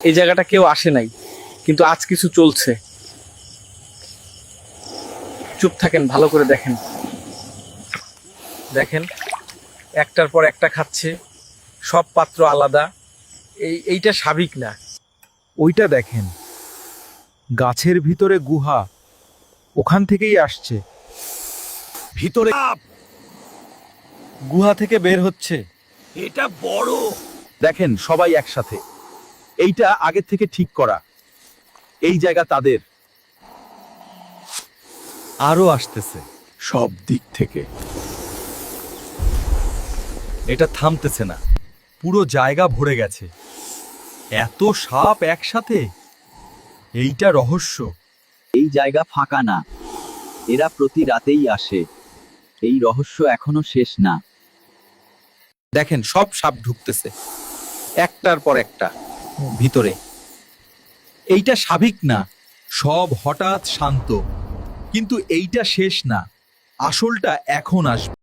এই জায়গাটা কেউ আসে নাই, কিন্তু আজ কিছু চলছে। চুপ থাকেন, ভালো করে দেখেন। দেখেন, একটার পর একটা খাচ্ছে, সব পাত্র আলাদা। এইটা স্বাভাবিক না। ওইটা দেখেন, গাছের ভিতরে গুহা, ওখান থেকেই আসছে। ভিতরে গুহা থেকে বের হচ্ছে। এটা বড়। দেখেন সবাই একসাথে। এইটা আগে থেকে ঠিক করা। এই জায়গা তাদের। আরো আসতেছে সব দিক থেকে। এটা থামতেছে না, পুরো জায়গা ভরে গেছে। এত সাপ একসাথে, এইটা রহস্য। এই জায়গা ফাঁকা না, এরা প্রতি রাতেই আসে। এই রহস্য এখনো শেষ না। দেখেন সব সাপ ঢুকতেছে, একটার পর একটা ভিতরে। এইটা স্বাভাবিক না, সব হঠাৎ শান্ত। কিন্তু এইটা শেষ না, আসলটা এখন আসবে।